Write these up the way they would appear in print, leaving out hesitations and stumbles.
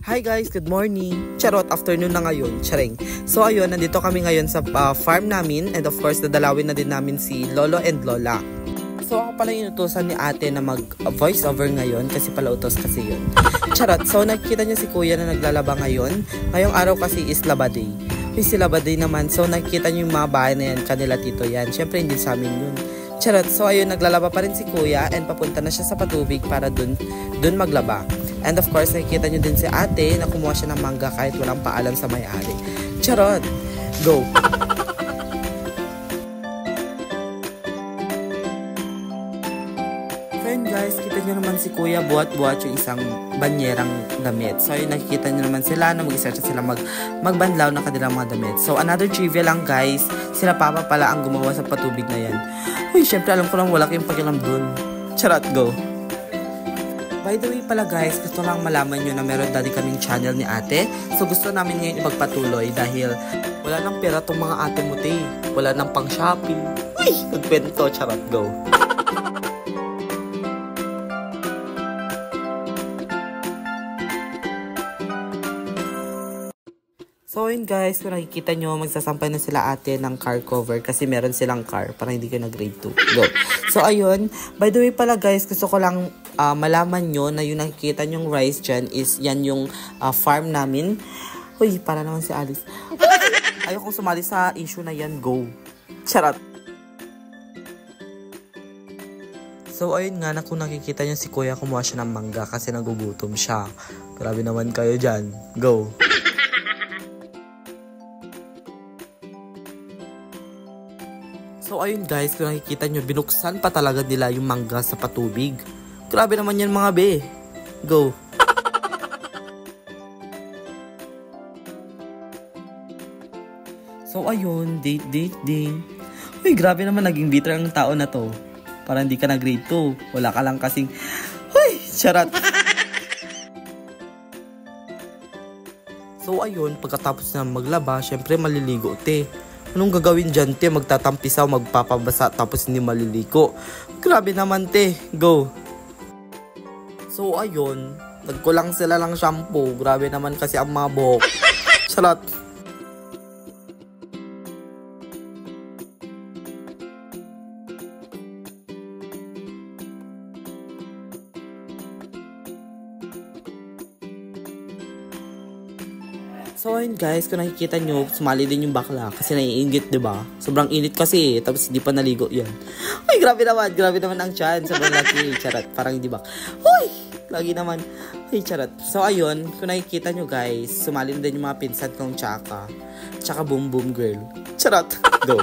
Hi guys, good morning. Charot, afternoon na ngayon. Charing. So ayun, nandito kami ngayon sa farm namin and of course dadalawin na din namin si Lolo and Lola. So ako pala inutusan ni ate na mag voice over ngayon kasi pala utos kasi yun. Charot, so nakikita niyo si kuya na naglalaba ngayon. Ngayong araw kasi is Laba Day. Si Laba Day naman, so nakikita niyo yung mga bahay na yan, kanila tito yan. Syempre hindi sa amin yun. Charot, so ayun, naglalaba pa rin si kuya and papunta na siya sa patubig para dun maglaba. And of course, nakikita nyo din si ate na kumuha siya ng mangga kahit walang paalam sa may-ari. Charot! Go! Friend guys, kita nyo naman si kuya buhat-buhat yung isang banyerang damit. So ayun, nakikita nyo naman sila na mag-isa sila magbanlaw ng kanilang mga damit. So another trivia lang guys, sila papa pala ang gumawa sa patubig na yan. Uy, syempre alam ko lang wala kayong pakialam dun. Charot, go! By the way pala guys, gusto lang malaman nyo na meron dati kaming channel ni ate. So gusto namin ngayon ipagpatuloy dahil wala nang pera tong mga ate mo te. Wala nang pang shopping. Uy, nagkwento, charot, go. So yun guys, kung nakikita nyo, magsasampay na sila ate ng car cover kasi meron silang car para hindi kayo na grade 2. Go. So ayun, by the way pala guys, gusto ko lang malaman nyo na yung nakikita nyong rice dyan is yan yung farm namin. Uy, para naman si Alice. Ayokong sumali sa issue na yan, go. Charot. So ayun nga, na kung nakikita nyo si kuya kumuha siya ng mangga kasi nagugutom siya. Grabe naman kayo dyan. Go. So ayun guys, kung nakikita nyo, binuksan pa talaga nila yung mangga sa patubig. Grabe naman yan mga be. Go. So ayun, date. Uy, grabe naman naging bitter ang tao na to. Para hindi ka na grade 2. Wala ka lang kasing... Uy, charot. So ayun, pagkatapos na maglaba, syempre maliligo te. Anong gagawin dyan te? Magtatampisaw, magpapabasa tapos hindi maliligo. Grabe naman te. Go. So ayun, nagkulang sila lang shampoo. Grabe naman kasi ang mga buhok. Charot. So ayun guys, kung nakikita nyo, sumali din yung bakla kasi naiingit, diba? Sobrang init kasi, tapos hindi pa naligo yan. Uy, grabe naman ang tiyan. Sobrang laki, charot, parang hindi ba? Uy, lagi naman. Uy, charot. So ayun, kung nakikita nyo guys, sumali din yung mga pinsan kong tsaka boom boom girl. Charot, go.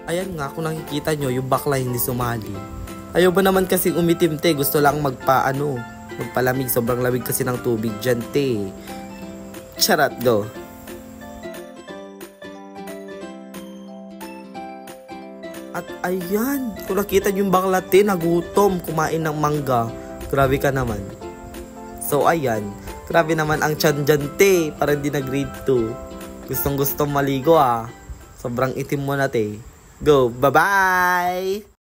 Ayan nga, kung nakikita nyo, yung bakla hindi sumali. Ayaw ba naman kasing umitim te, gusto lang magpalamig. Sobrang lamig kasi ng tubig dyan te. Charot, go. At ayan, kung nakita nyo yung bakla te, nagutom, kumain ng mangga. Grabe ka naman. So ayan, grabe naman ang tiyan dyan te, para hindi na grade 2. Gustong maligo ah. Sobrang itim mo na te. Go, bye-bye!